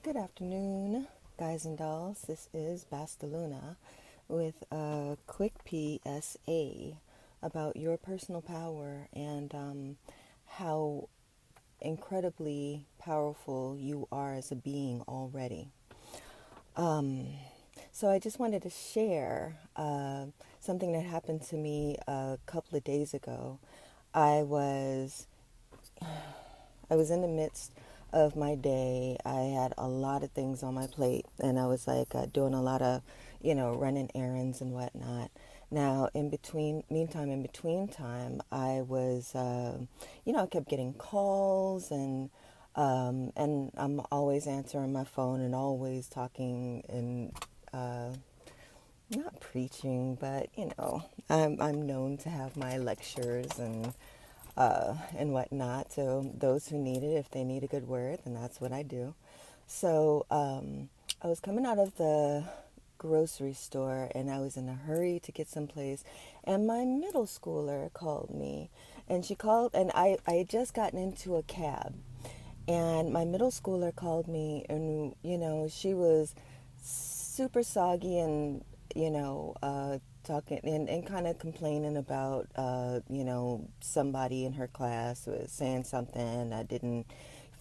Good afternoon, guys and dolls. This is Bastaluna with a quick PSA about your personal power and how incredibly powerful you are as a being already. Um, so I just wanted to share something that happened to me a couple of days ago. I was I was in the midst of my day. I had a lot of things on my plate, and I was like doing a lot of, running errands and whatnot. Now, in between time, I was, I kept getting calls, and I'm always answering my phone and always talking and not preaching, but I'm known to have my lectures and whatnot. So those who need it, if they need a good word, then that's what I do. So I was coming out of the grocery store and I was in a hurry to get someplace, and my middle schooler called me, and she called, and I had just gotten into a cab, and my middle schooler called me, and she was super soggy and talking and kind of complaining about somebody in her class was saying something that didn't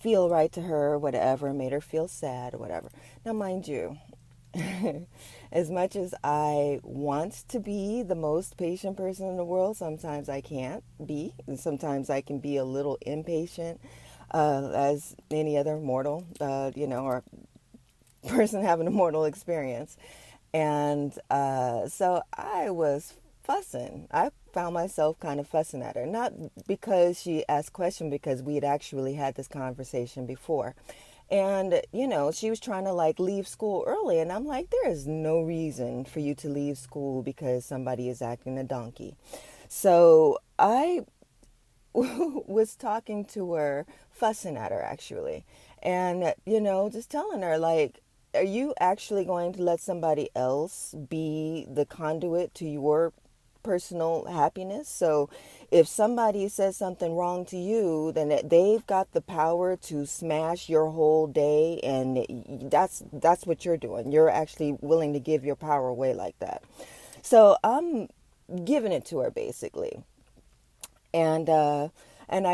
feel right to her or whatever, made her feel sad or whatever. Now mind you, as much as I want to be the most patient person in the world, sometimes I can't be, and sometimes I can be a little impatient, as any other mortal, or person having a mortal experience. And so I was fussing. I found myself kind of fussing at her, not because she asked questions, because we had actually had this conversation before. And, she was trying to leave school early. And I'm like, there is no reason for you to leave school because somebody is acting a donkey. So I was talking to her, fussing at her actually. And, just telling her, are you actually going to let somebody else be the conduit to your personal happiness? So if somebody says something wrong to you, then they've got the power to smash your whole day, and that's what you're doing. You're actually willing to give your power away like that. So I'm giving it to her basically. And I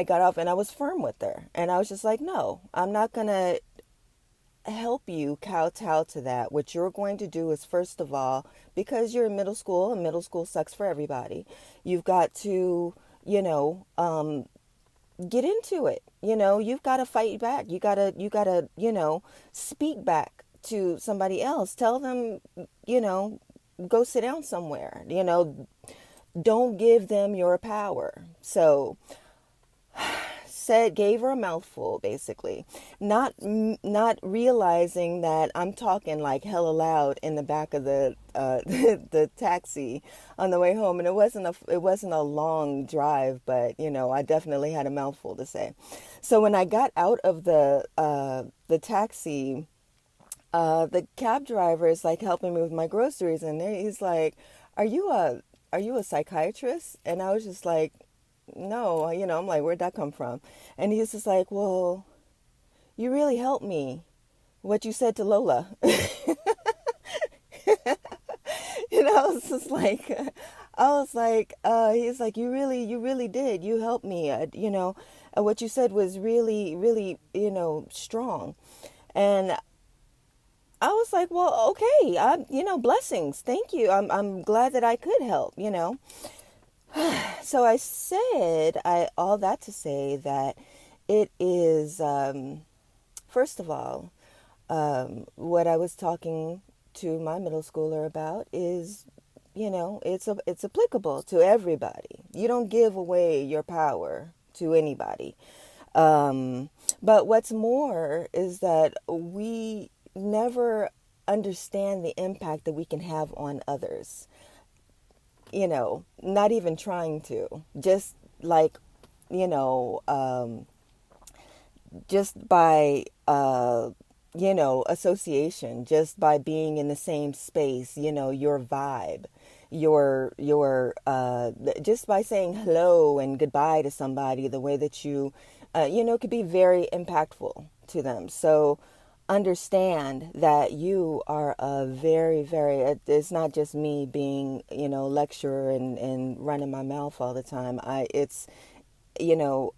got off and I was firm with her. And I was just like, no, I'm not going to help you kowtow to that. What you're going to do is, first of all, because you're in middle school and middle school sucks for everybody, you've got to, get into it. You've got to fight back. You gotta, speak back to somebody else. Tell them, go sit down somewhere. Don't give them your power. So gave her a mouthful basically, not realizing that I'm talking like hella loud in the back of the the taxi on the way home, and it wasn't a long drive, but I definitely had a mouthful to say. So when I got out of the taxi, the cab driver is helping me with my groceries, and he's like, are you a psychiatrist? And I was just like, no, I'm like, where'd that come from? And he's just like, well, you really helped me. What you said to Lola. I was just like, he's like, you really did. You helped me. What you said was really, really, strong. And I was like, well, okay, blessings. Thank you. I'm glad that I could help. So I said, all that to say that it is, first of all, what I was talking to my middle schooler about is, it's applicable to everybody. You don't give away your power to anybody. But what's more is that we never understand the impact that we can have on others. Not even trying to, just just by, association, just by being in the same space, your vibe, just by saying hello and goodbye to somebody, the way that you, could be very impactful to them. So understand that you are a very, very, it's not just me being, lecturer and running my mouth all the time. It's, you know,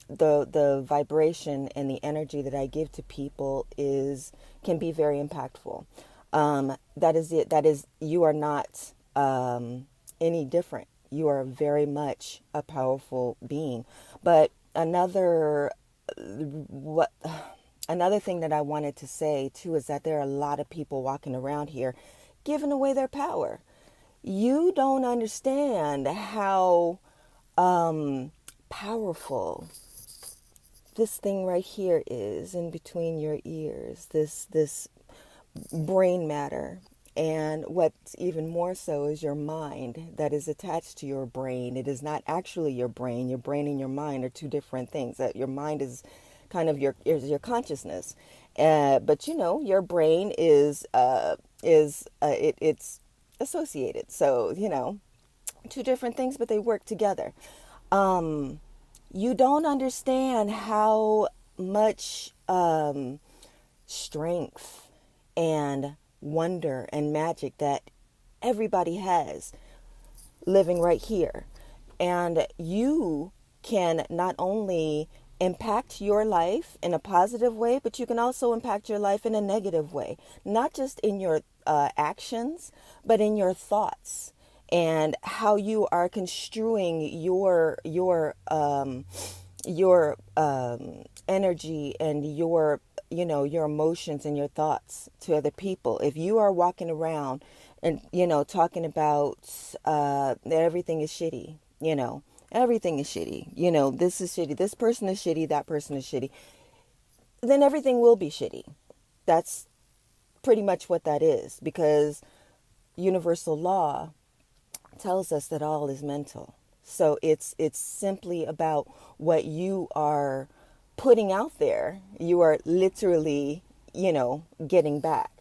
the vibration and the energy that I give to people can be very impactful. That is it. That is, you are not any different. You are very much a powerful being. But what another thing that I wanted to say too is that there are a lot of people walking around here giving away their power. You don't understand how powerful this thing right here is in between your ears, this brain matter. And what's even more so is your mind that is attached to your brain. It is not actually your brain. Your brain and your mind are two different things. That your mind is kind of your consciousness, but your brain it's associated. So two different things, but they work together. You don't understand how much strength and wonder and magic that everybody has living right here. And you can not only impact your life in a positive way, but you can also impact your life in a negative way, not just in your actions, but in your thoughts and how you are construing your energy and your emotions and your thoughts to other people. If you are walking around and talking about that everything is shitty, everything is shitty, this is shitty, this person is shitty, that person is shitty, then everything will be shitty. That's pretty much what that is, because universal law tells us that all is mental. So it's simply about what you are putting out there. You are literally, getting back.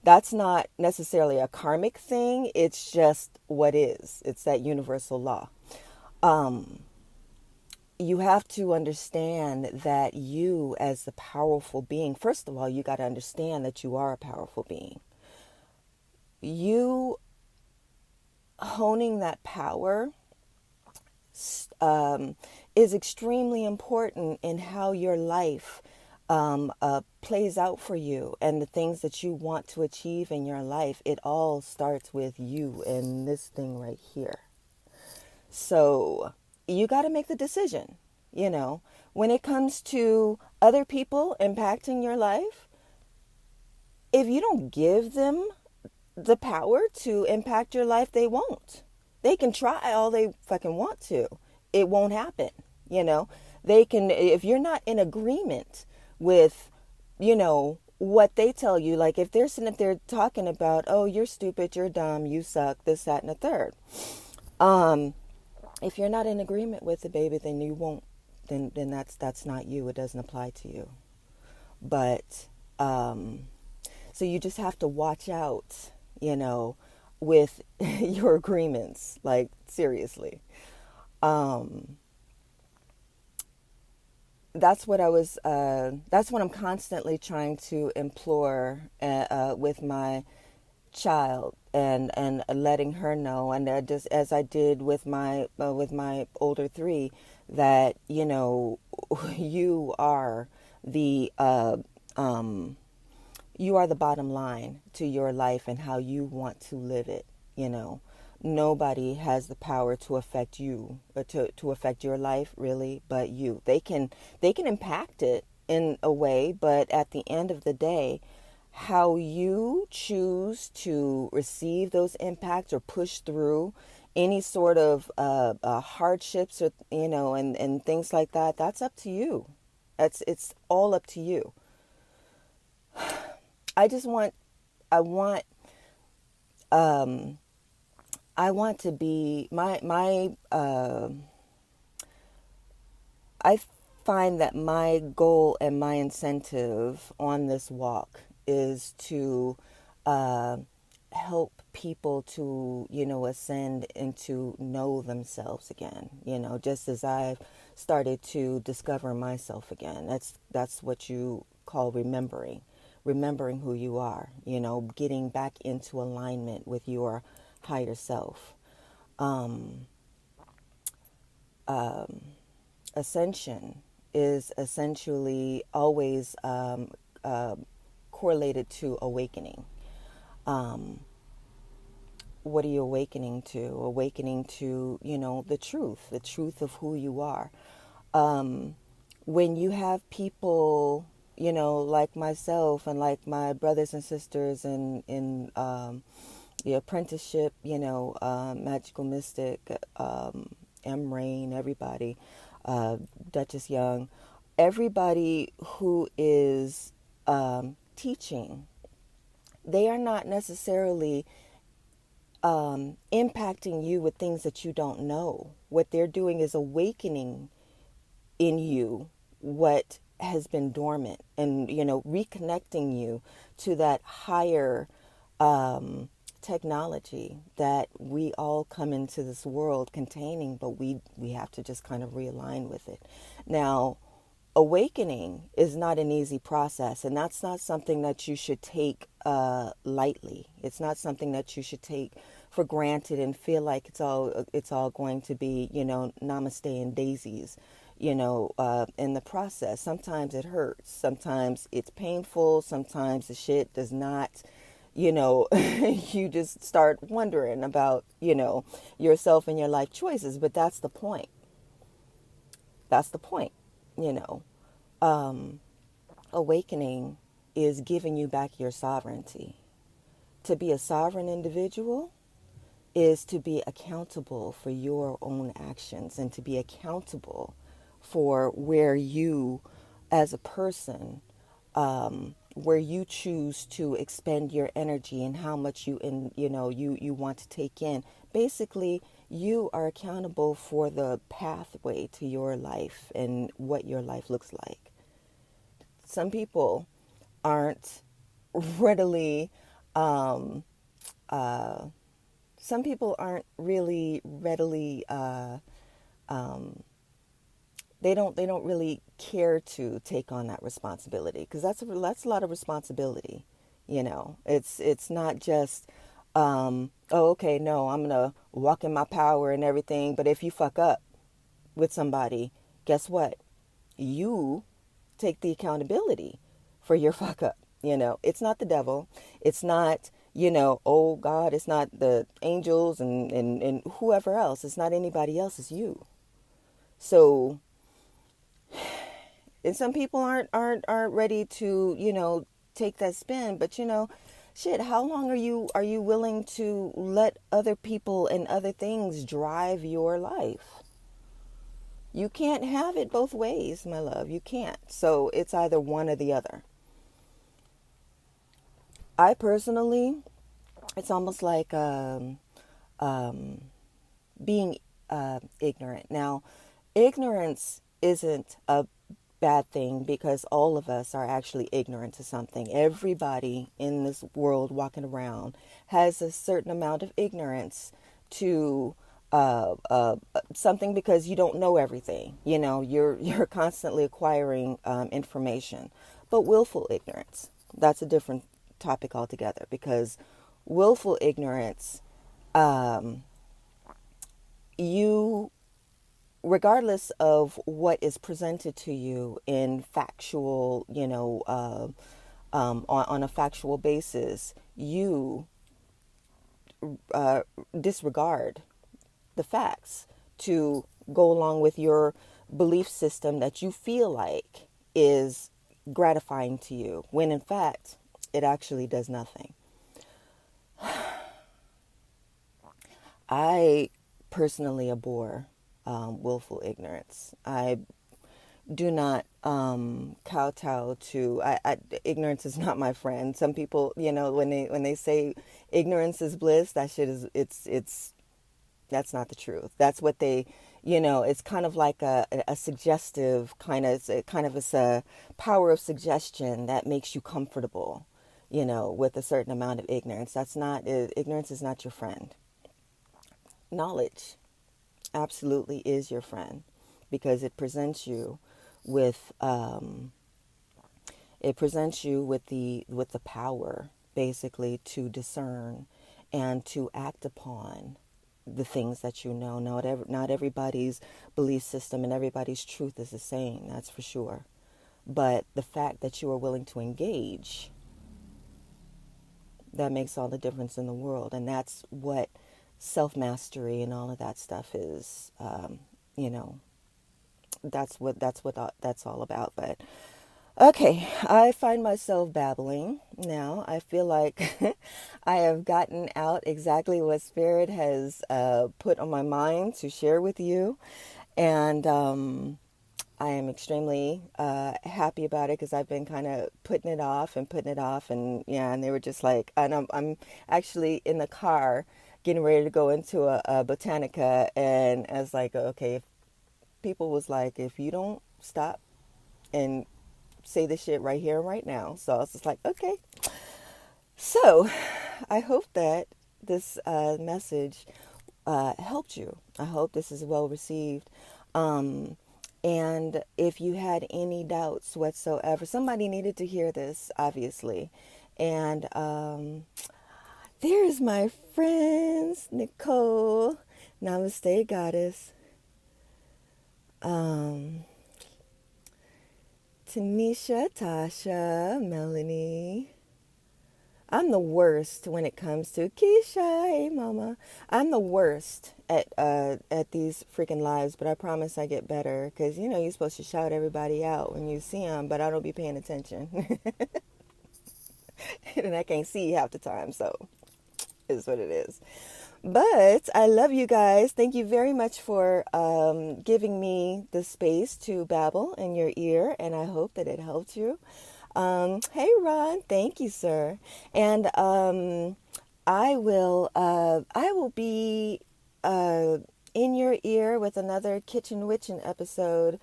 That's not necessarily a karmic thing. It's just what is. It's that universal law. You have to understand that you, as the powerful being, first of all, you got to understand that you are a powerful being. You honing that power is extremely important in how your life plays out for you and the things that you want to achieve in your life. It all starts with you and this thing right here. So you got to make the decision, when it comes to other people impacting your life. If you don't give them the power to impact your life, they won't. They can try all they fucking want to. It won't happen. They can, if you're not in agreement with, what they tell you, like if they're sitting up there talking about, oh, you're stupid, you're dumb, you suck, this, that, and the third. If you're not in agreement with the baby, then you won't, then that's not you. It doesn't apply to you. But, so you just have to watch out, with your agreements, like seriously. That's what I'm constantly trying to implore with my child, and letting her know, and just as I did with my older three, that you are the you are the bottom line to your life and how you want to live it. Nobody has the power to affect you, or to affect your life, really, but you. They can impact it in a way, but at the end of the day, how you choose to receive those impacts or push through any sort of hardships, or and things like that, that's up to you. It's all up to you. I want to be I find that my goal and my incentive on this walk is to help people to, ascend and to know themselves again, just as I've started to discover myself again. That's what you call remembering. remembering who you are, getting back into alignment with your higher self. Um, Ascension is essentially always correlated to awakening. Um, what are you awakening to? Awakening to, the truth of who you are. Um, when you have people, like myself and like my brothers and sisters in the apprenticeship, Magical Mystic, M. Rain, everybody, Duchess Young, everybody who is teaching, they are not necessarily impacting you with things that you don't know. What they're doing is awakening in you what has been dormant and, reconnecting you to that higher technology that we all come into this world containing, but we have to just kind of realign with it. Now, awakening is not an easy process, and that's not something that you should take lightly. It's not something that you should take for granted and feel like it's all going to be, namaste and daisies, in the process. Sometimes it hurts. Sometimes it's painful. Sometimes the shit does not, you just start wondering about, yourself and your life choices. But that's the point. That's the point, you know. Awakening is giving you back your sovereignty. To be a sovereign individual is to be accountable for your own actions and to be accountable for where you, as a person, where you choose to expend your energy and how much you want to take in. Basically, you are accountable for the pathway to your life and what your life looks like. Some people aren't readily some people aren't really readily they don't really care to take on that responsibility, because that's a lot of responsibility. It's not just oh, okay, no, I'm gonna walk in my power and everything, but if you fuck up with somebody, guess what? You take the accountability for your fuck up. It's not the devil. It's not, oh God, it's not the angels and whoever else. It's not anybody else. It's you. So, and some people aren't ready to, take that spin, but shit, how long are you willing to let other people and other things drive your life? You can't have it both ways, my love. You can't. So it's either one or the other. I personally, it's almost like being ignorant. Now, ignorance isn't a bad thing, because all of us are actually ignorant to something. Everybody in this world walking around has a certain amount of ignorance to something, because you don't know everything. You're constantly acquiring information. But willful ignorance, that's a different topic altogether, because willful ignorance, you, regardless of what is presented to you in factual, on a factual basis, you disregard the facts to go along with your belief system that you feel like is gratifying to you, when in fact it actually does nothing. I personally abhor willful ignorance. I do not kowtow to. Ignorance is not my friend. Some people, when they say ignorance is bliss, that shit is it's that's not the truth. That's what they, it's kind of like a suggestive it's a power of suggestion that makes you comfortable, with a certain amount of ignorance. Ignorance is not your friend. Knowledge absolutely is your friend, because it presents you with It presents you with the power, basically, to discern and to act upon the things that you know. Not everybody's belief system and everybody's truth is the same, that's for sure. But the fact that you are willing to engage, that makes all the difference in the world. And that's what self-mastery and all of that stuff is. You know, that's all about. But okay, I find myself babbling now. I feel like I have gotten out exactly what Spirit has put on my mind to share with you. And I am extremely happy about it because I've been kind of putting it off and putting it off. And yeah, and they were just like, and I'm actually in the car getting ready to go into a Botanica. And I was like, okay, if people was like, if you don't stop and say this shit right here and right now. So I was just like, okay. So I hope that this message helped you. I hope this is well received. And if you had any doubts whatsoever, somebody needed to hear this, obviously. And there's my friends, Nicole. Namaste, goddess. Tanisha, Tasha, Melanie. I'm the worst when it comes to Keisha. Hey, mama. I'm the worst at these freaking lives, but I promise I get better. Because, you know, you're supposed to shout everybody out when you see them, but I don't be paying attention. And I can't see half the time, so is what it is. But I love you guys. Thank you very much for giving me the space to babble in your ear, and I hope that it helped you. Hey, Ron. Thank you, sir. And I will be in your ear with another Kitchen Witchin' episode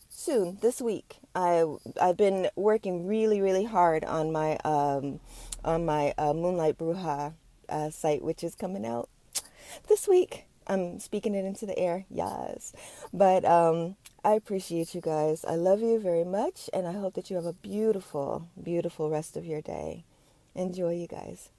soon this week. I've been working really, really hard on my Moonlight Bruja site, which is coming out this week. I'm speaking it into the air, yes. But I appreciate you guys. I love you very much, and I hope that you have a beautiful, beautiful rest of your day. Enjoy, you guys.